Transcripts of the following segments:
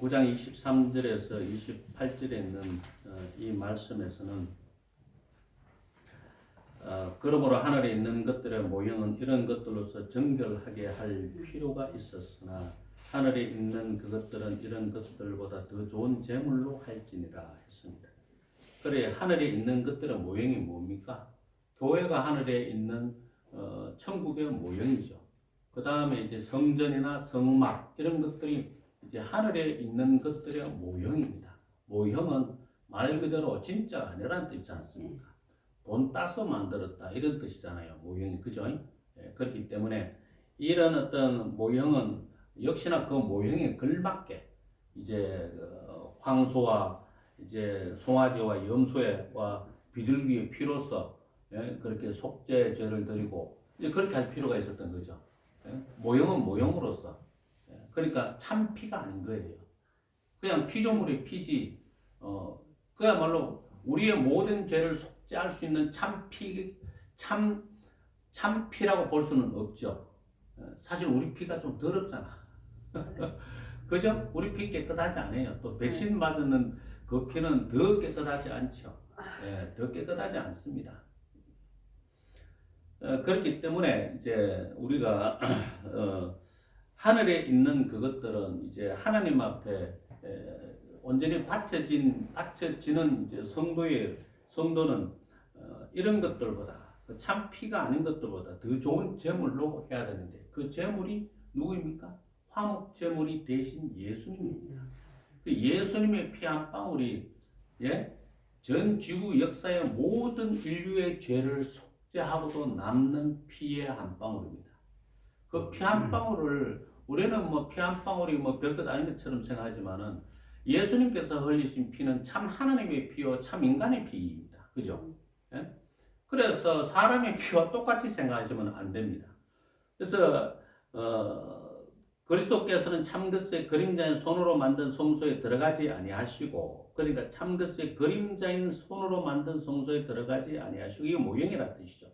9장 23절에서 28절에 있는 이 말씀에서는 그러므로 하늘에 있는 것들의 모형은 이런 것들로서 정결하게 할 필요가 있었으나 하늘에 있는 그것들은 이런 것들보다 더 좋은 제물로 할지니라 했습니다. 그래 하늘에 있는 것들의 모형이 뭡니까? 교회가 하늘에 있는 천국의 모형이죠. 그 다음에 이제 성전이나 성막 이런 것들이 이제 하늘에 있는 것들의 모형입니다. 모형은 말 그대로 진짜가 아니라는 뜻이지 않습니까? 돈 따서 만들었다 이런 뜻이잖아요. 모형이 그죠? 그렇기 때문에 이런 어떤 모형은 역시나 그 모형에 걸맞게 이제 황소와 이제 송아지와 염소와 비둘기의 피로서 그렇게 속죄죄를 드리고 그렇게 할 필요가 있었던 거죠. 모형은 모형으로서 그러니까 참 피가 아닌 거예요. 그냥 피조물의 피지. 그야말로 우리의 모든 죄를 속죄할 수 있는 참 피라고 볼 수는 없죠. 사실 우리 피가 좀 더럽잖아. 그죠? 우리 피 깨끗하지 않아요. 또 백신 맞는 그 피는 더 깨끗하지 않죠. 더 깨끗하지 않습니다. 그렇기 때문에 이제 우리가 하늘에 있는 그것들은 이제 하나님 앞에 온전히 바쳐지는 이제 성도는 이런 것들보다 참 피가 아닌 것들보다 더 좋은 제물로 해야 되는데 그 제물이 누구입니까? 화목 제물이 대신 예수님입니다. 그 예수님의 피 한 방울이 전 지구 역사의 모든 인류의 죄를 속죄하고도 남는 피의 한 방울입니다. 그 피 한 방울을 우리는 뭐 피 한 방울이 뭐 별것 아닌 것처럼 생각하지만은 예수님께서 흘리신 피는 참 하나님의 피요 참 인간의 피입니다. 그죠? 그래서 사람의 피와 똑같이 생각하시면 안 됩니다. 그래서 그리스도께서는 참것의 그림자인 손으로 만든 성소에 들어가지 아니하시고 그러니까 참것의 그림자인 손으로 만든 성소에 들어가지 아니하시고 이게 모형이라는 뜻이죠.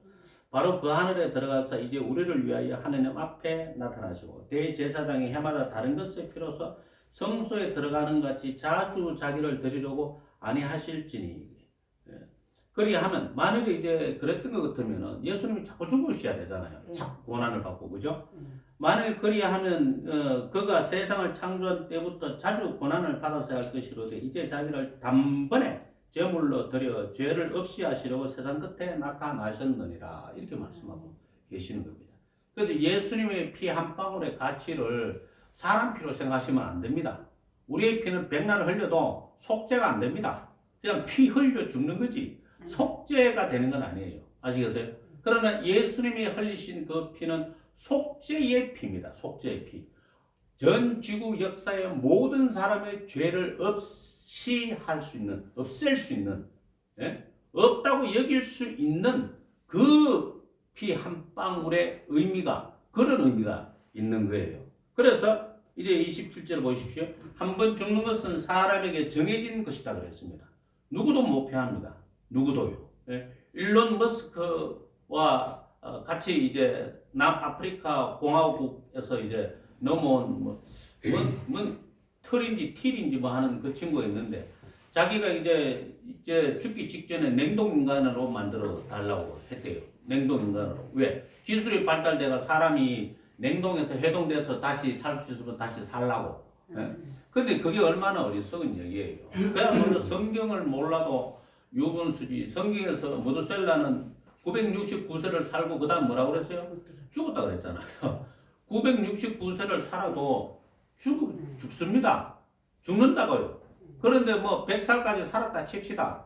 바로 그 하늘에 들어가서 이제 우리를 위하여 하느님 앞에 나타나시고 대제사장이 해마다 다른 것의 피로서 성소에 들어가는 같이 자주 자기를 드리려고 아니하실지니. 그리하면 만약에 이제 그랬던 것 같으면은 예수님이 자꾸 죽으셔야 되잖아요. 자꾸 고난을 받고 그죠? 만약에 그리하면 그가 세상을 창조한 때부터 자주 고난을 받아서 할 것이로되 이제 자기를 단번에 제물로 드려 죄를 없이 하시려고 세상 끝에 나타나셨느니라 이렇게 말씀하고 계시는 겁니다. 그래서 예수님의 피 한 방울의 가치를 사람 피로 생각하시면 안 됩니다. 우리의 피는 백날 흘려도 속죄가 안 됩니다. 그냥 피 흘려 죽는 거지 속죄가 되는 건 아니에요. 아시겠어요? 그러나 예수님이 흘리신 그 피는 속죄의 피입니다. 속죄의 피. 전 지구 역사의 모든 사람의 죄를 없이 할 수 있는, 없앨 수 있는, 없다고 여길 수 있는 그 피 한 방울의 그런 의미가 있는 거예요. 그래서 이제 27절 보십시오. 한 번 죽는 것은 사람에게 정해진 것이다 그랬습니다. 누구도 못 피합니다. 누구도요. 일론 머스크와 같이 이제 남아프리카 공화국에서 이제 넘어온 털인지 틸인지 뭐 하는 그 친구가 있는데 자기가 이제 죽기 직전에 냉동인간으로 만들어 달라고 했대요. 냉동인간으로. 왜? 기술이 발달돼가 사람이 냉동에서 해동돼서 다시 살 수 있으면 다시 살라고. 근데 그게 얼마나 어리석은 얘기예요. 그야말로 성경을 몰라도 유분수지. 성경에서 모두셀라는 969세를 살고 그 다음 뭐라고 그랬어요? 죽었다 그랬잖아요. 969세를 살아도 죽습니다. 죽는다고요. 그런데 뭐 100살까지 살았다 칩시다.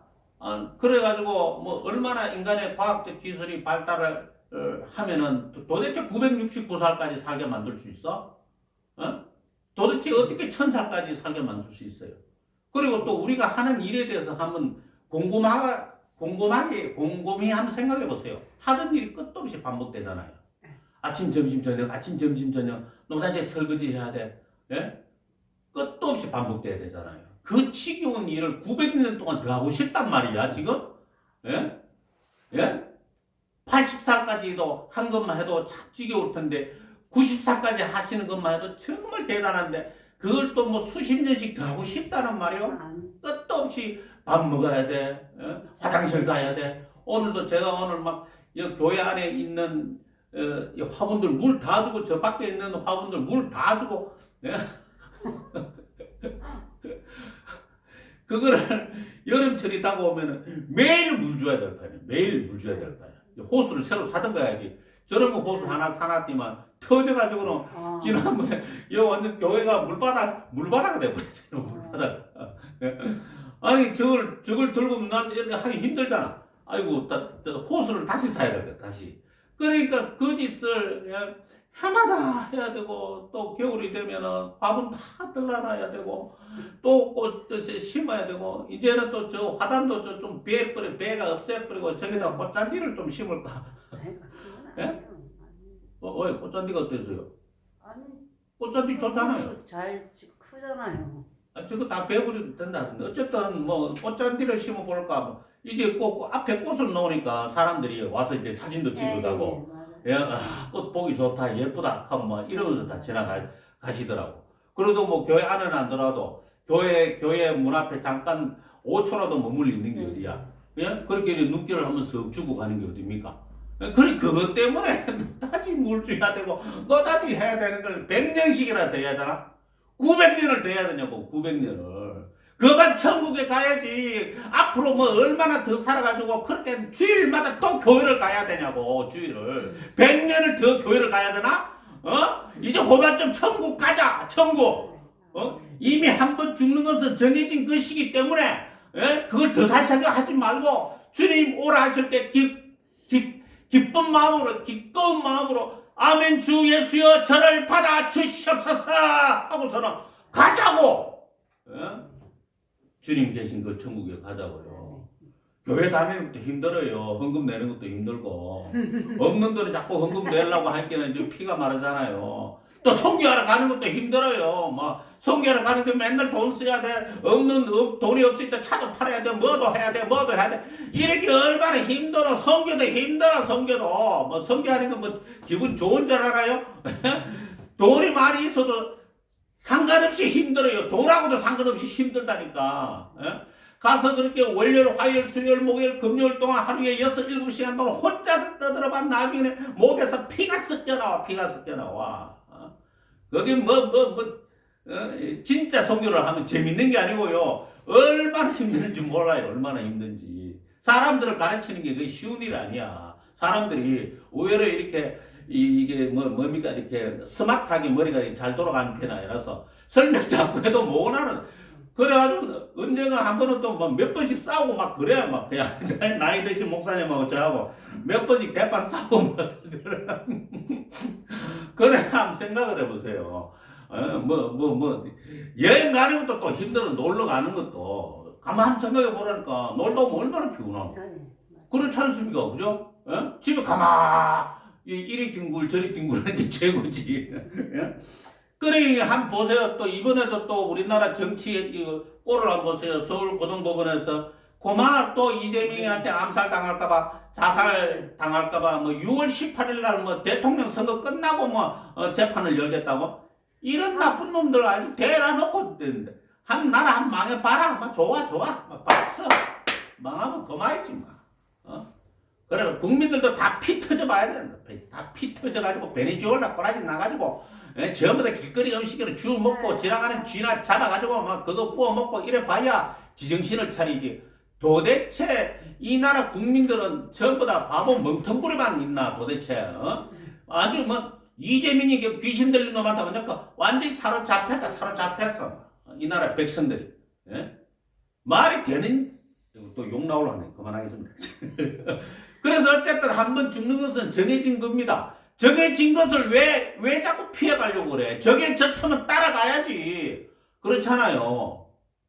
그래가지고 뭐 얼마나 인간의 과학적 기술이 발달을 하면은 도대체 969살까지 살게 만들 수 있어? 도대체 어떻게 1000살까지 살게 만들 수 있어요? 그리고 또 우리가 하는 일에 대해서 한번 곰곰이 한번 생각해 보세요. 하던 일이 끝도 없이 반복되잖아요. 아침, 점심, 저녁, 아침, 점심, 저녁, 노다지 설거지 해야 돼. 끝도 없이 반복돼야 되잖아요. 그 지겨운 일을 900년 동안 더 하고 싶단 말이야, 지금? 80살까지도 한 것만 해도 참 지겨울 텐데, 90살까지 하시는 것만 해도 정말 대단한데, 그걸 또 뭐 수십 년씩 더 하고 싶다는 말이요. 끝도 없이 밥 먹어야 돼, 화장실 가야 돼. 오늘도 제가 오늘 막 이 교회 안에 있는 이 화분들 물 다 주고 저 밖에 있는 화분들 물 다 주고 예? 그거를 여름철이 다가오면은 매일 물 줘야 될 판이야. 매일 물 줘야 될 판이야. 호수를 새로 사든 가야지. 저런 거 호수 하나 사놨더만 터져가지고는 지난번에 여 완전 교회가 물바다가 돼버렸잖아. 물바다. 아니 저걸 들고 난 이렇게 하기 힘들잖아. 아이고 호수를 다시 사야 되겠다. 다시. 그러니까 그 짓을 해마다 해야 되고 또 겨울이 되면은 화분 다 들러놔야 되고 또 꽃을 심어야 되고 이제는 또 저 화단도 좀 배가 없애버리고 저기다 꽃잔디를 좀 심을까? 예? 왜 꽃잔디가 어때서요? 아니 꽃잔디 좋잖아요. 잘 크잖아요. 저거 다 베어버려도 된다던데 어쨌든 뭐 꽃잔디를 심어볼까 뭐 이제 앞에 꽃을 놓으니까 사람들이 와서 이제 사진도 찍으라고 꽃 보기 좋다 예쁘다 하면 뭐 이러면서 다 지나가시더라고. 그래도 뭐 교회 안에는 안 들어와도 교회 문 앞에 잠깐 5초라도 머물러 있는 게 어디야? 예? 그렇게 눈길을 한번 쓱 주고 가는 게 어딥니까? 그래 그것 때문에 너다지 물 줘야 되고 너다지 해야 되는 걸 100년씩이나 더 해야 되나? 900년을 더 해야 되냐고 900년을. 그만 천국에 가야지. 앞으로 뭐 얼마나 더 살아가지고 그렇게 주일마다 또 교회를 가야 되냐고 주일을. 100년을 더 교회를 가야 되나? 이제 그만 좀 천국 가자. 천국. 이미 한 번 죽는 것은 정해진 것이기 때문에 그걸 더 살 생각하지 말고 주님 오라 하실 때 기쁜 마음으로 기꺼운 마음으로 아멘 주 예수여 저를 받아 주시옵소서 하고서는 가자고. 주님 계신 그 천국에 가자고요. 교회 다니는 것도 힘들어요. 헌금 내는 것도 힘들고 없는 돈에 자꾸 헌금 내려고 하니까 이제 피가 마르잖아요. 또 선교하러 가는 것도 힘들어요. 막 선교하러 가는데 맨날 돈 써야 돼. 돈이 없을 때 차도 팔아야 돼. 뭐도 해야 돼. 이렇게 얼마나 힘들어. 선교도 힘들어. 선교도 뭐 선교하는 건 뭐 기분 좋은 줄 알아요? 돈이 많이 있어도 상관없이 힘들어요. 돈하고도 상관없이 힘들다니까. 가서 그렇게 월요일, 화요일, 수요일, 목요일, 금요일 동안 하루에 6, 7시간 동안 혼자서 떠들어봐. 나중에 목에서 피가 섞여 나와. 거기 진짜 선교를 하면 재밌는 게 아니고요. 얼마나 힘든지 몰라요. 얼마나 힘든지. 사람들을 가르치는 게 그게 쉬운 일 아니야. 사람들이 의외로 이렇게 이게 뭡니까 이렇게 스마트하게 머리가 잘 돌아가는 편이 아니라서 설명 자꾸 해도 못 하는. 그래가지고 언젠가 한 번은 또 몇 번씩 싸우고 막 그래야 막 그냥 나이 드신 목사님하고 저하고 몇 번씩 대판 싸우고 그래 한번 생각을 해보세요. 여행 가는 것도 또 힘들어. 놀러 가는 것도 가만 한번 생각해 보라니까. 놀다 오면 얼마나 피곤하고 그렇지 않습니까? 그죠? 집에 이리 뒹굴 저리 뒹굴하는 게 최고지. 그래 한번 보세요. 또 이번에도 또 우리나라 정치 꼴을 한번 보세요. 서울고등법원에서 또 이재명한테 암살 당할까봐 자살 당할까봐 6월 18일 날 대통령 선거 끝나고 재판을 열겠다고. 이런 나쁜 놈들 아주 대놔놓고 한 나라 한 망해봐라. 좋아. 박수. 망하면 그만이지 그래 국민들도 다 피 터져봐야 된다. 다 피 터져가지고 베네수엘라 꼬라지 나가지고 전부 다 길거리 음식으로 주 먹고 지나가는 쥐나 잡아가지고 그거 구워 먹고 이래 봐야 지정신을 차리지. 도대체 이 나라 국민들은 전부 다 바보 멍텅구리만 있나 도대체. 아주 이재민이 귀신 들린 놈한테 보니까 완전히 사로잡혔어. 이 나라 백성들이. 말이 되는 또 욕 나오려네. 그만하겠습니다. 그래서 어쨌든 한번 죽는 것은 정해진 겁니다. 정해진 것을 왜 자꾸 피해가려고 그래? 정해졌으면 따라가야지. 그렇잖아요.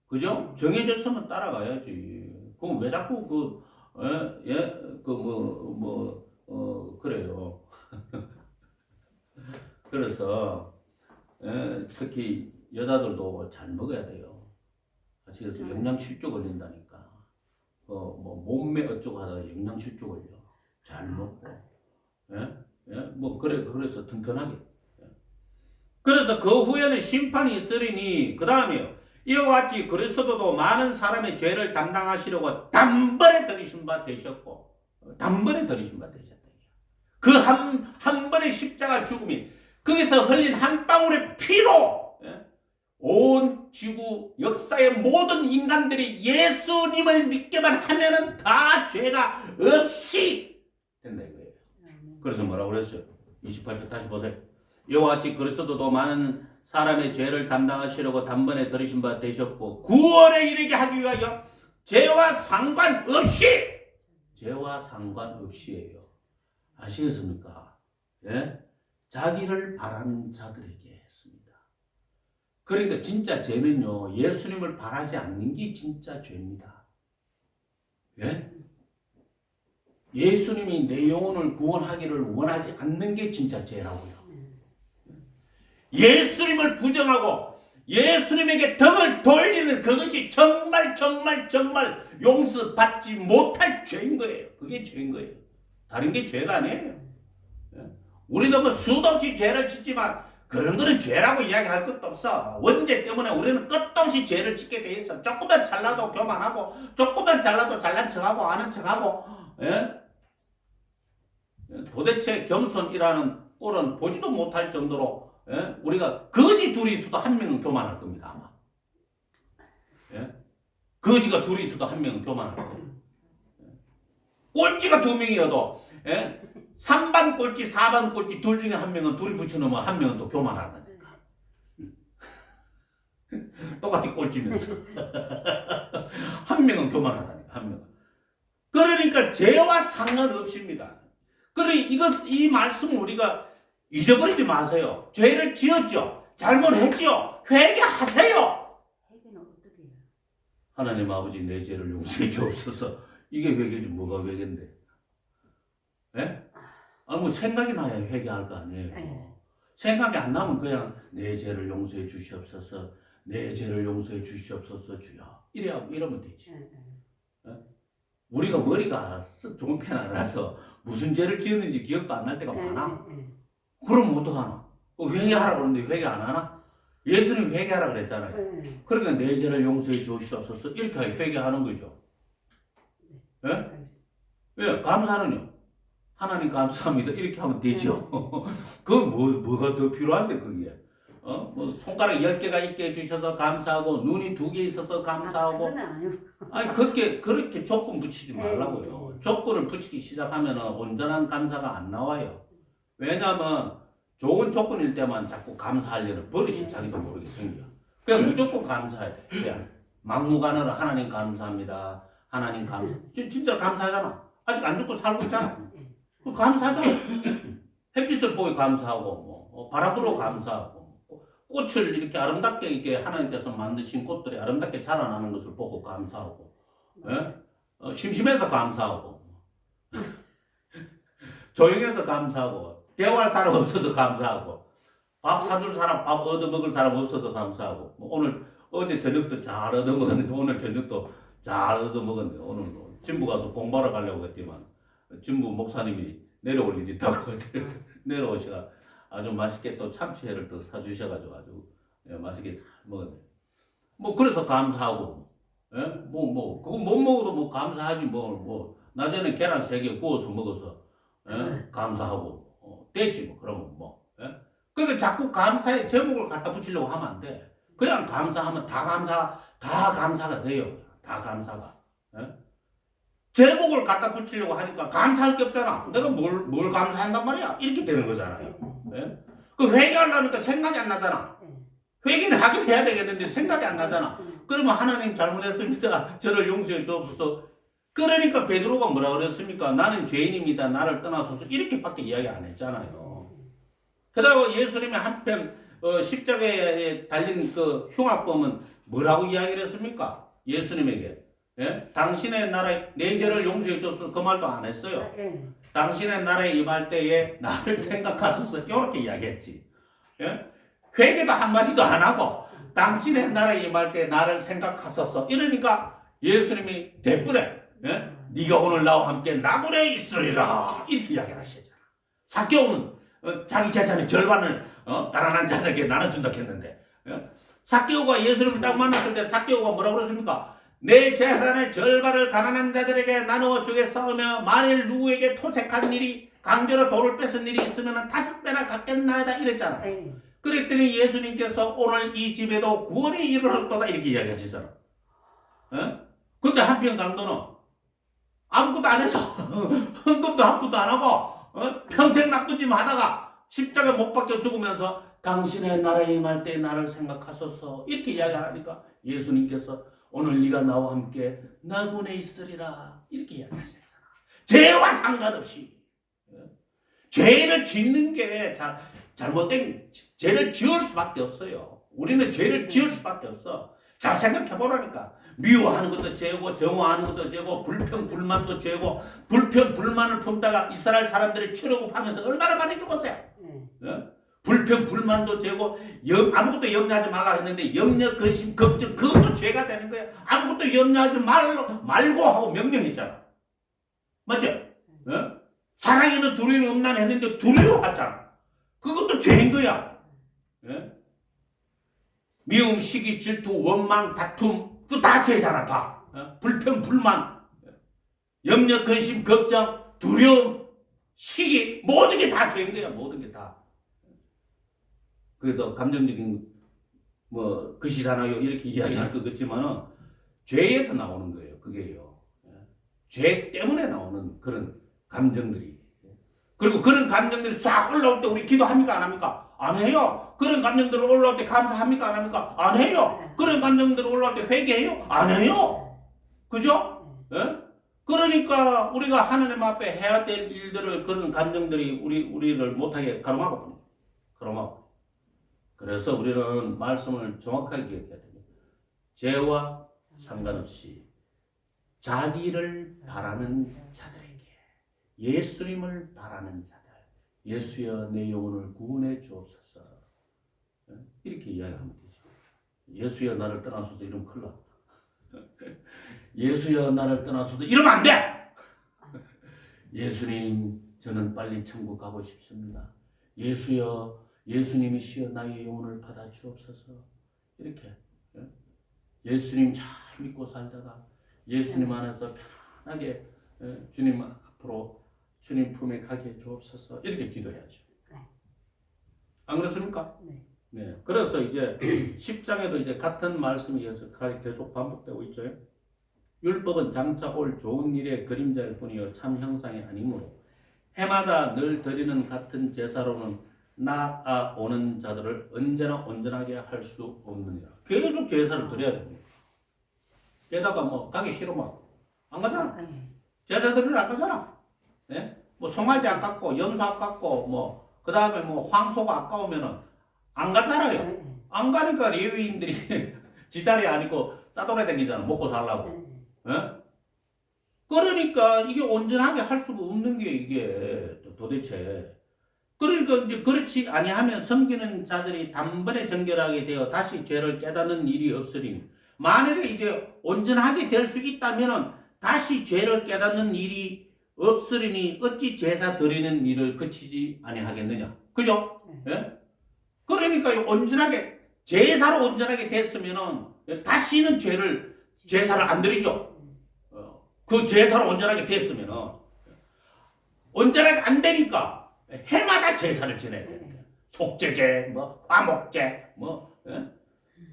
그죠? 정해졌으면 따라가야지. 그럼 왜 자꾸 그래요. 그래서 특히 여자들도 잘 먹어야 돼요. 그래서 영양실조 걸린다니까. 몸매 어쩌고 하다가 영양실조 걸려. 잘 먹고. 그래서 튼튼하게. 그래서 그 후에는 심판이 있으리니 그 다음에요. 이와 같이 그리스도도 많은 사람의 죄를 담당하시려고 단번에 들이신 바 되셨고 단번에 들이신 바 되셨다. 그 한 번의 십자가 죽음이 거기서 흘린 한 방울의 피로 온 지구 역사의 모든 인간들이 예수님을 믿게만 하면은 다 죄가 없이 된다 이거예요. 그래서 뭐라고 그랬어요? 28절 다시 보세요. 이와 같이 그리스도도 많은 사람의 죄를 담당하시려고 단번에 들으신 바 되셨고 구원에 이르게 하기 위하여 죄와 상관없이예요. 아시겠습니까? 예? 자기를 바라는 자들에게 했습니다. 그러니까 진짜 죄는요, 예수님을 바라지 않는 게 진짜 죄입니다. 예? 예수님이 내 영혼을 구원하기를 원하지 않는 게 진짜 죄라고요. 예수님을 부정하고 예수님에게 등을 돌리는 그것이 정말 용서받지 못할 죄인 거예요. 그게 죄인 거예요. 다른 게 죄가 아니에요. 우리도 뭐 수도 없이 죄를 짓지만 그런 거는 죄라고 이야기할 것도 없어. 원죄 때문에 우리는 끝도 없이 죄를 짓게 돼 있어. 조금만 잘나도 교만하고 조금만 잘나도 잘난 척하고 아는 척하고 도대체 겸손이라는 꼴은 보지도 못할 정도로 우리가 거지 둘이 있어도 한 명은 교만할 겁니다. 아마. 거지가 둘이 있어도 한 명은 교만할 거예요. 꼴찌가 두 명이어도 3반 꼴찌, 4반 꼴찌 둘 중에 한 명은 둘이 붙여놓으면 한 명은 또 교만한다니까. 똑같이 꼴찌면서. 한 명은 교만하다니까. 한 명은. 그러니까 죄와 상관없습니다. 이 말씀을 우리가 잊어버리지 마세요. 죄를 지었죠. 잘못했죠. 회개하세요. 회개는 어떻게 해요? 하나님 아버지 내 죄를 용서해 주옵소서. 이게 회개지 뭐가 회개인데? 예? 뭐 생각이 나야 회개할 거 아니에요. 생각이 안 나면 그냥 내 죄를 용서해 주시옵소서. 내 죄를 용서해 주시옵소서 주여. 이러면 되지. 우리가 머리가 쓱 좋은 편 알아서 무슨 죄를 지었는지 기억도 안 날 때가 많아. 그럼 어떡하나? 회개하라 그러는데 회개 안 하나? 예수님 회개하라 그랬잖아요. 그러니까 내 죄를 용서해 주시옵소서 이렇게 회개하는 거죠. 예? 예, 감사는요. 하나님 감사합니다. 이렇게 하면 되죠. 그건 뭐가 더 필요한데 그게. 뭐 손가락 10개가 있게 해주셔서 감사하고 눈이 2개 있어서 감사하고. 아니 그렇게 조건 붙이지 말라고요. 조건을 붙이기 시작하면 온전한 감사가 안 나와요. 왜냐하면 좋은 조건일 때만 자꾸 감사하려는 버릇이 자기도 모르게 생겨. 그냥 무조건 감사해야 돼. 그냥 막무가내로 하나님 감사합니다. 하나님 감사. 진짜 감사하잖아. 아직 안 죽고 살고 있잖아. 감사하잖아. 햇빛을 보고 감사하고 바람 불어 감사하고 꽃을 이렇게 아름답게 이렇게 하나님께서 만드신 꽃들이 아름답게 자라나는 것을 보고 감사하고 심심해서 감사하고 조용해서 감사하고 대화할 사람 없어서 감사하고 밥 사줄 사람 밥 얻어먹을 사람 없어서 감사하고 어제 저녁도 잘 얻어먹었는데 오늘 저녁도 잘 얻어먹었는데 오늘 진부 가서 공부하러 가려고 했지만 진부 목사님이 내려올 일이 있다고 내려오시가 아주 맛있게 또 참치회를 또 사주셔가지고 아주 맛있게 잘 먹었네. 뭐 그래서 감사하고 그거 못 먹어도 뭐 감사하지 낮에는 계란 3개 구워서 먹어서 감사하고 됐지 뭐 그러면 그러니까 자꾸 감사의 제목을 갖다 붙이려고 하면 안 돼. 그냥 감사하면 다 감사가 돼요. 다 감사가. 제목을 갖다 붙이려고 하니까 감사할 게 없잖아. 내가 뭘 감사한단 말이야? 이렇게 되는 거잖아요. 그 회개하려니까 생각이 안 나잖아. 회개를 하긴 해야 되겠는데 생각이 안 나잖아. 그러면 하나님 잘못했습니다. 저를 용서해 주옵소서. 그러니까 베드로가 뭐라 그랬습니까? 나는 죄인입니다. 나를 떠나소서. 이렇게밖에 이야기 안 했잖아요. 그러다가 예수님이 한편 십자가에 달린 그 흉악범은 뭐라고 이야기를 했습니까? 예수님에게. 당신의 나라에 내 죄를 용서해 주옵소서. 그 말도 안 했어요. 당신의 나라에 임할 때에 나를 생각하소서. 이렇게 이야기했지. 회개도 한마디도 안 하고 당신의 나라에 임할 때 나를 생각하소서. 이러니까 예수님이 대뿔에 네가 오늘 나와 함께 나무에 있으리라 이렇게 이야기를 하시잖아. 삭개오는 자기 재산의 절반을 가난한 자들에게 나눠준다 했는데. 삭개오가 예수님을 딱 만났을 때 삭개오가 뭐라고 그랬습니까? 내 재산의 절반을 가난한 자들에게 나누어 주겠사오며 만일 누구에게 토색한 일이 강제로 돈을 뺏은 일이 있으면 5배나 갚겠나이다 이랬잖아. 네. 그랬더니 예수님께서 오늘 이 집에도 구원이 이르렀도다 이렇게 이야기하시잖아. 근데 한편 강도는 아무것도 안 해서 헌금도 한 푼도 안 하고 평생 나쁜 짓 하다가 십자가에 못 박혀 죽으면서 당신의 나라에 임할 때 나를 생각하소서 이렇게 이야기하니까 예수님께서 오늘 네가 나와 함께 나군에 있으리라 이렇게 이야기하시잖아. 죄와 상관없이 죄를 짓는 게 잘못된 죄를 지을 수밖에 없어요. 우리는 죄를 지을 수밖에 없어. 잘 생각해 보라니까. 미워하는 것도 죄고 정오하는 것도 죄고 불평 불만도 죄고 불평 불만을 품다가 이스라엘 사람들이 출애굽하면서 얼마나 많이 죽었어요. 불평 불만도 죄고 아무것도 염려하지 말라 했는데 염려 근심 걱정 그것도 죄가 되는 거예요. 아무것도 염려하지 말고 하고 명령했잖아. 맞죠? 사랑에는 두려움이 없나 했는데 두려워하잖아. 그것도 죄인 거야. 미움, 시기, 질투, 원망, 다툼 그 다 죄잖아. 다. 불평, 불만, 염려, 근심, 걱정, 두려움, 시기 모든 게 다 죄인 거야. 모든 게 다. 그래도 감정적인 뭐 것이잖아요. 이렇게 이야기할 것 같지만은 죄에서 나오는 거예요. 그게요. 죄 때문에 나오는 그런 감정들이. 그리고 그런 감정들이 싹 올라올 때 우리 기도합니까? 안 합니까? 안 해요. 그런 감정들 올라올 때 감사합니까? 안 합니까? 안 해요. 그런 감정들 올라올 때 회개해요? 안 해요. 그죠? 그러니까 우리가 하나님 앞에 해야 될 일들을 그런 감정들이 우리를 못하게 가로막아. 가로막아. 그래서 우리는 말씀을 정확하게 기억해야 됩니다. 죄와 상관없이 자기를 바라는 자들에게 예수님을 바라는 자들 예수여 내 영혼을 구원해 주옵소서 이렇게 이야기하면 되죠. 예수여 나를 떠나소서 이러면 큰일 나. 예수여 나를 떠나소서 이러면 안 돼. 예수님 저는 빨리 천국 가고 싶습니다. 예수여 예수님이시여 나의 영혼을 받아 주옵소서 이렇게 예수님 잘 믿고 살다가 예수님 안에서 편하게 주님 앞으로 주님 품에 가게 해 주옵소서 이렇게 기도해야죠. 안 그렇습니까? 네. 그래서 이제 10장에도 이제 같은 말씀이 계속 반복되고 있죠. 율법은 장차 올 좋은 일의 그림자일 뿐이요 참 형상이 아니므로 해마다 늘 드리는 같은 제사로는 나아오는 자들을 언제나 온전하게 할 수 없느니라. 계속 제사를 드려야 됩니다. 게다가 뭐 가기 싫으면 안 가잖아. 제사 드리러 안 가잖아. 네? 뭐 송아지 아깝고 염소 아깝고 뭐 그 다음에 뭐 황소가 아까우면은 안 가잖아요. 안 가니까 레위인들이 지 자리 아니고 싸돌아 다니잖아. 먹고 살라고. 그러니까 이게 온전하게 할 수가 없는 게 이게 도대체. 그러니까 이제 그렇지 아니하면 섬기는 자들이 단번에 정결하게 되어 다시 죄를 깨닫는 일이 없으리니 만일에 이제 온전하게 될 수 있다면은 다시 죄를 깨닫는 일이 없으리니 어찌 제사 드리는 일을 그치지 아니하겠느냐. 그죠? 그러니까 온전하게 제사로 온전하게 됐으면은 다시는 제사를 안 드리죠. 그 제사로 온전하게 됐으면은 온전하게 안 되니까 해마다 제사를 지내야 되니까 속죄제, 뭐 화목제, 뭐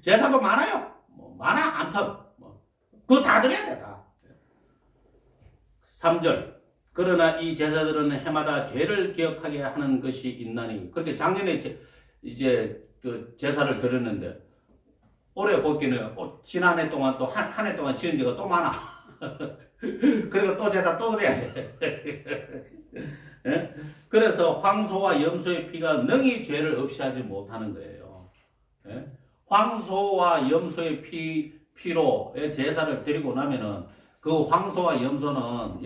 제사도 많아요. 뭐 많아 안타 뭐 그거 다 드려야 돼 다. 3절 그러나 이 제사들은 해마다 죄를 기억하게 하는 것이 있나니 그렇게 작년에 이제 그 제사를 드렸는데 올해 보기에는 지난해 동안 또 한 해 동안 지은 죄가 또 많아. 그리고 또 제사 또 드려야 돼. 그래서 황소와 염소의 피가 능히 죄를 없이 하지 못하는 거예요. 황소와 염소의 피로 제사를 드리고 나면은 그 황소와 염소는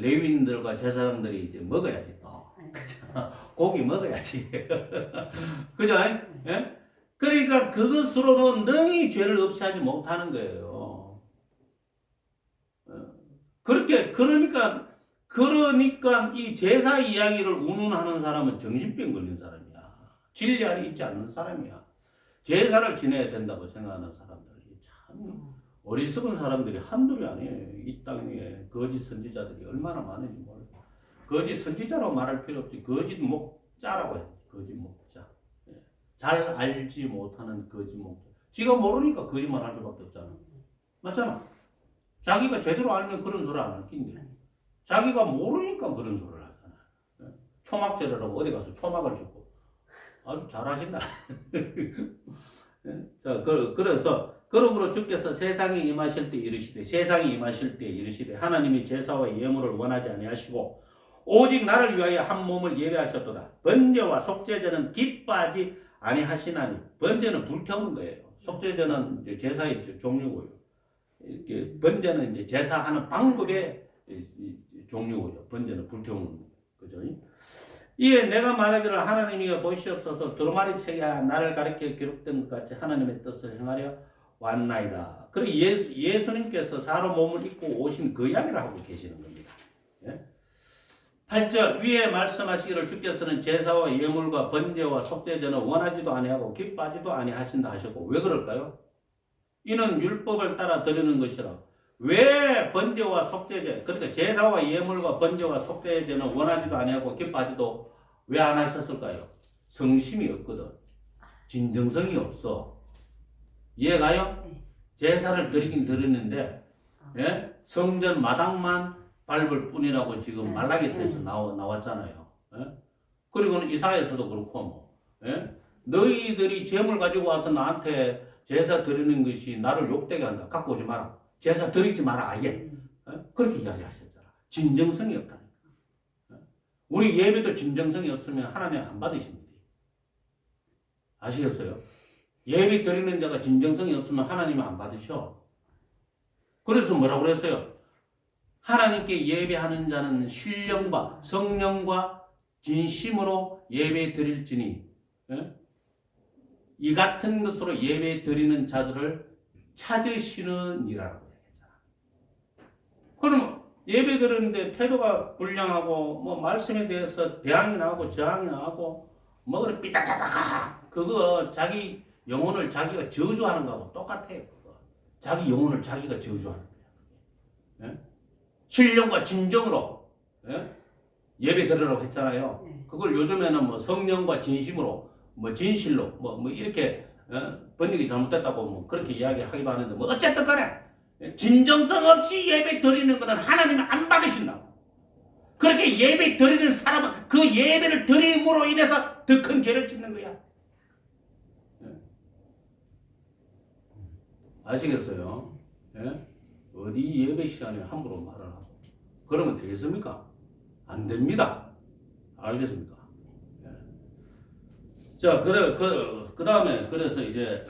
레위인들과 제사장들이 이제 먹어야지 또. 고기 먹어야지. 그죠? 그러니까 그것으로는 능히 죄를 없이 하지 못하는 거예요. 그러니까 그러니까 이 제사 이야기를 운운하는 사람은 정신병 걸린 사람이야. 진리안이 있지 않는 사람이야. 제사를 지내야 된다고 생각하는 사람들이 참 어리석은 사람들이 한둘이 아니에요. 이 땅 위에 거짓 선지자들이 얼마나 많은지 몰라. 거짓 선지자라고 말할 필요 없지. 거짓 목자라고 해. 거짓 목자. 예. 잘 알지 못하는 거짓 목자. 지가 모르니까 거짓말 할 수밖에 없잖아. 맞잖아. 자기가 제대로 알면 그런 소리 안 할 낀데. 자기가 모르니까 그런 소리를 하잖아. 예. 초막절이라고 어디 가서 초막을 줍고 아주 잘하신다. 예? 자, 그래서 그러므로 주께서 세상에 임하실 때 이르시되 하나님이 제사와 예물을 원하지 아니하시고 오직 나를 위하여 한 몸을 예배하셨도다. 번제와 속죄제는 기뻐하지 아니하시나니. 번제는 불태우는 거예요. 속죄제는 이제 제사의 종류고요. 이렇게 번제는 이제 제사하는 방법의 종류고요. 번제는 불태우는 거죠. 이에 내가 말하기를 하나님이 보시옵소서 두루마리 책에 나를 가리켜 기록된 것 같이 하나님의 뜻을 행하려 왔나이다. 그리고 예수님께서 사로 몸을 입고 오신 그 이야기를 하고 계시는 겁니다. 예? 8절 위에 말씀하시기를 주께서는 제사와 예물과 번제와 속죄제는 원하지도 아니하고 기뻐하지도 아니하신다 하셨고 왜 그럴까요? 이는 율법을 따라 드리는 것이라. 왜 번제와 속죄제 그러니까 제사와 예물과 번제와 속죄제는 원하지도 아니하고 기뻐하지도 왜 안 하셨을까요? 성심이 없거든. 진정성이 없어. 이해가요? 제사를 드리긴 드리는데 예? 성전 마당만 밟을 뿐이라고 지금 말라기서에서 나왔잖아요. 예? 그리고는 이사야에서도 그렇고 뭐 예? 너희들이 재물 가지고 와서 나한테 제사 드리는 것이 나를 욕되게 한다. 갖고 오지 마라. 제사 드리지 마라 아예. 예? 그렇게 이야기하셨잖아. 진정성이 없다니까. 예? 우리 예배도 진정성이 없으면 하나님 안 받으십니다. 아시겠어요? 예배 드리는 자가 진정성이 없으면 하나님 안 받으셔. 그래서 뭐라고 그랬어요? 하나님께 예배하는 자는 신령과 성령과 진심으로 예배 드릴지니 예? 이 같은 것으로 예배 드리는 자들을 찾으시는 이라고 얘기했잖아. 그럼 예배 드리는데 태도가 불량하고 뭐 말씀에 대해서 대항이 나오고 저항이 나오고 뭐 그래 삐딱삐딱 그거 자기 영혼을 자기가 저주하는 거하고 똑같아요. 그거. 자기 영혼을 자기가 저주하는 거야. 예? 신령과 진정으로 예? 예배 드리라고 했잖아요. 그걸 요즘에는 뭐 성령과 진심으로 뭐 진실로 뭐 이렇게 번역이 잘못됐다고 뭐 그렇게 이야기하기도 하는데 뭐 어쨌든 간에 진정성 없이 예배 드리는 것은 하나님은 안 받으신다고. 그렇게 예배 드리는 사람은 그 예배를 드림으로 인해서 더 큰 죄를 짓는 거야. 아시겠어요? 예? 어디 예배 시간에 함부로 말을 하고 그러면 되겠습니까? 안 됩니다. 알겠습니까? 예. 자, 그 다음에 그래서 이제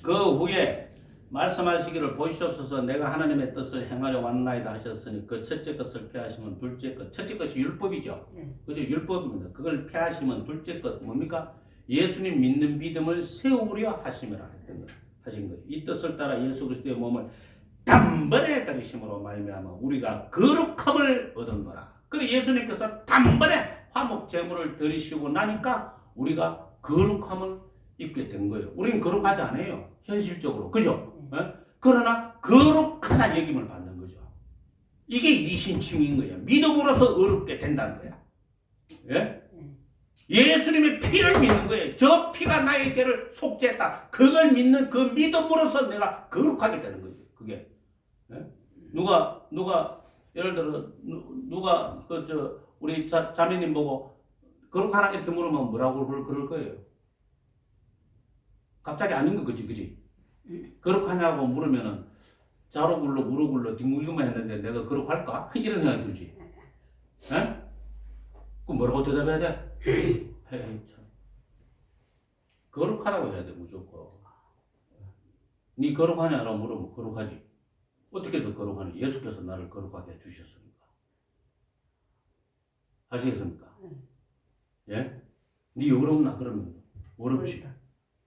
그 후에 말씀하시기를 보시옵소서 내가 하나님의 뜻을 행하려 왔나이다 하셨으니 그 첫째 것을 폐하시면 둘째 것 첫째 것이 율법이죠. 그죠? 율법입니다. 그걸 폐하시면 둘째 것 뭡니까? 예수님 믿는 믿음을 세우려 하심이라 하신 거예요. 이 뜻을 따라 예수 그리스도의 몸을 단번에 들이심으로 말미암아 우리가 거룩함을 얻었노라. 그래 예수님께서 단번에 화목 제물을 들이시고 나니까 우리가 거룩함을 입게 된 거예요. 우리는 거룩하지 않아요. 현실적으로. 그죠? 그러나 거룩하다 여김을 받는 거죠. 이게 이신칭인 거예요. 믿음으로서 어렵게 된다는 거야. 예? 예수님의 피를 믿는 거예요. 저 피가 나의 죄를 속죄했다. 그걸 믿는 그 믿음으로서 내가 거룩하게 되는 거죠. 그게. 예? 누가 예를 들어 누가 우리 자매님 보고 거룩하나 이렇게 물으면 뭐라고 그럴 거예요. 갑자기 아닌 거 그지? 거룩하냐고 물으면은 자로 굴러 우로 굴러 뒹굴기만 했는데 내가 거룩할까? 이런 생각이 들지. 예? 그럼 뭐라고 대답해야 돼? 참. 거룩하다고 해야 돼 무조건. 네 거룩하냐라고 물으면 거룩하지. 어떻게 해서 거룩하냐? 예수께서 나를 거룩하게 해주셨으니까. 아시겠습니까? 예? 네 어렵나? 그러면 어렵지.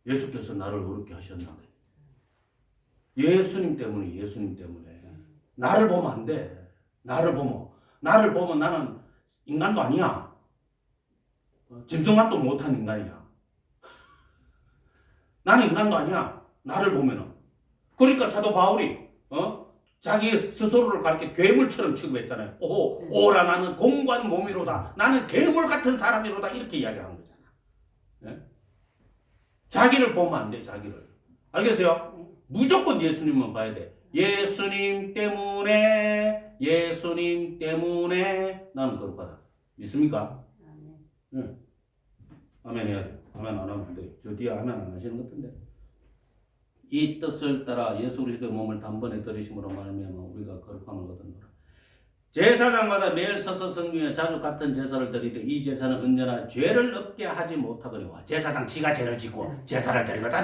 예수께서 나를 어렵게 하셨나? 예수님 때문에 나를 보면 안 돼. 나를 보면 나를 보면 나는 인간도 아니야. 짐승만도 못한 인간이야. 나는 인간도 아니야. 나를 보면은. 그러니까 사도 바울이 자기 스스로를 가르쳐 괴물처럼 취급했잖아요. 오라 나는 공고한 몸이로다. 나는 괴물 같은 사람이로다. 이렇게 이야기한 거잖아. 예? 자기를 보면 안 돼. 자기를. 알겠어요? 무조건 예수님만 봐야 돼. 예수님 때문에 나는 거룩하다. 믿습니까? 응. 아멘 해야 돼. 아멘 안 하면 안 돼. 저 뒤에 아멘 안 하시는 것 같은데. 이 뜻을 따라 예수 그리스도의 몸을 단번에 들이심으로 말미암아 우리가 거룩함을 얻었노라. 제사장마다 매일 서서 성경에 자주 같은 제사를 드리되 이 제사는 언제나 죄를 없게 하지 못하거니와. 제사장 지가 죄를 짓고 제사를 드리거든.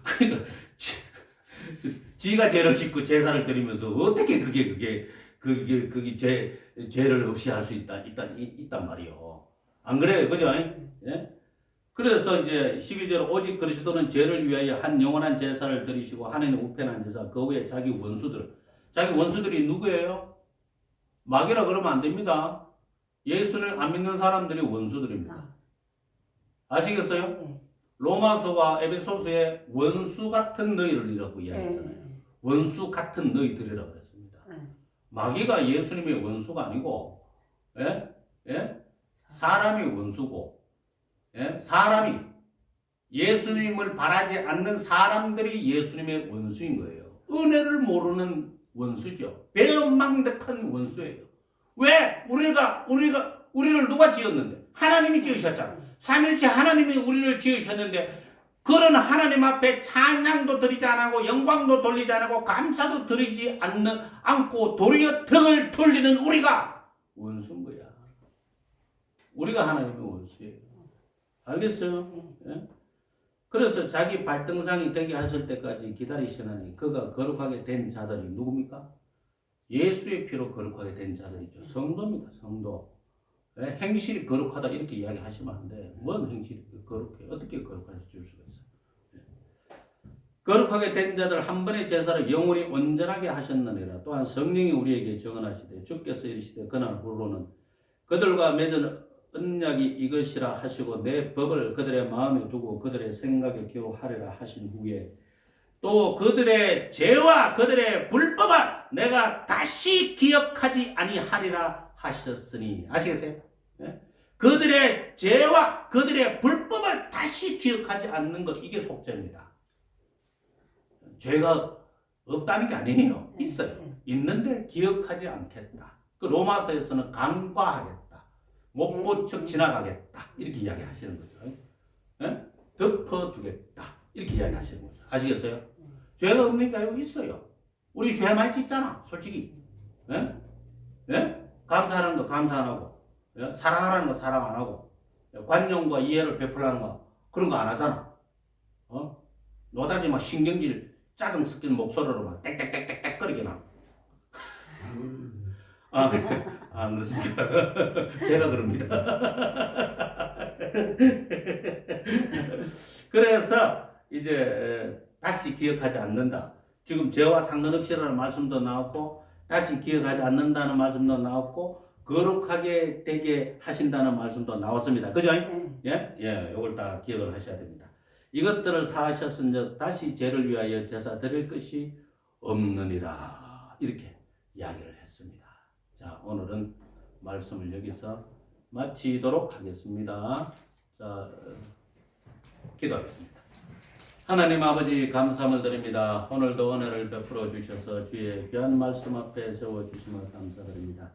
그러니까 지가 죄를 짓고 제사를 드리면서 어떻게 그게 죄를 없이 할 수 있단 말이요. 안 그래요, 그죠? 예? 그래서 이제 12절 오직 그리스도는 죄를 위하여 한 영원한 제사를 드리시고 하나님의 우편한 제사 그 후에 자기 원수들이 누구예요? 마귀라 그러면 안 됩니다. 예수를 안 믿는 사람들이 원수들입니다. 아시겠어요? 로마서와 에베소서에 원수 같은 너희들이라고 이야기했잖아요. 원수 같은 너희들이라고 그랬습니다. 마귀가 예수님의 원수가 아니고 사람이 원수고 사람이 예수님을 바라지 않는 사람들이 예수님의 원수인 거예요. 은혜를 모르는 원수죠. 배은망덕한 원수예요. 왜? 우리를 누가 지었는데? 하나님이 지으셨잖아. 삼일째 하나님이 우리를 지으셨는데 그런 하나님 앞에 찬양도 드리지 않고 영광도 돌리지 않고 감사도 드리지 않고 도리어 등을 돌리는 우리가 원수인 거야. 우리가 하나님의 원수예요. 알겠어요? 예? 그래서 자기 발등상이 되게 하실 때까지 기다리시나니 그가 거룩하게 된 자들이 누굽니까? 예수의 피로 거룩하게 된 자들이죠. 성도입니다. 성도. 예? 행실이 거룩하다 이렇게 이야기하시면 안 돼. 뭔 행실이 거룩해? 어떻게 거룩할 줄 수가 있어? 예. 거룩하게 된 자들 한 번의 제사를 영원히 온전하게 하셨느니라. 또한 성령이 우리에게 정언하시되 주께서 이르시되 그날 후로는 그들과 맺은 언약이 이것이라 하시고 내 법을 그들의 마음에 두고 그들의 생각에 기록하리라 하신 후에 또 그들의 죄와 그들의 불법을 내가 다시 기억하지 아니하리라 하셨으니. 아시겠어요? 네? 그들의 죄와 그들의 불법을 다시 기억하지 않는 것, 이게 속죄입니다. 죄가 없다는 게 아니에요. 있어요. 있는데 기억하지 않겠다. 그 로마서에서는 간과하겠다. 못 본 척 지나가겠다. 이렇게 이야기하시는 거죠. 예? 덮어두겠다. 이렇게 이야기하시는 거죠. 아시겠어요? 죄가 없으니까 있어요. 우리 죄 많이 짓잖아. 솔직히. 예? 예? 감사하는 거 감사 안 하고, 예? 사랑하라는 거 사랑 안 하고, 관용과 이해를 베풀라는 거 그런 거 안 하잖아. 노다지 막 신경질 짜증 섞인 목소리로 막 땡땡땡땡땡 거리게 나. 안 그렇습니까? 제가 그럽니다. 그래서 이제 다시 기억하지 않는다. 지금 죄와 상관없이라는 말씀도 나왔고 다시 기억하지 않는다는 말씀도 나왔고 거룩하게 되게 하신다는 말씀도 나왔습니다. 그죠? 예, 이걸 다 기억을 하셔야 됩니다. 이것들을 사하셨은즉 다시 죄를 위하여 제사 드릴 것이 없느니라. 이렇게 이야기를 했습니다. 자, 오늘은 말씀을 여기서 마치도록 하겠습니다. 자, 기도하겠습니다. 하나님 아버지 감사함을 드립니다. 오늘도 은혜를 베풀어 주셔서 주의 귀한 말씀 앞에 세워주심을 감사드립니다.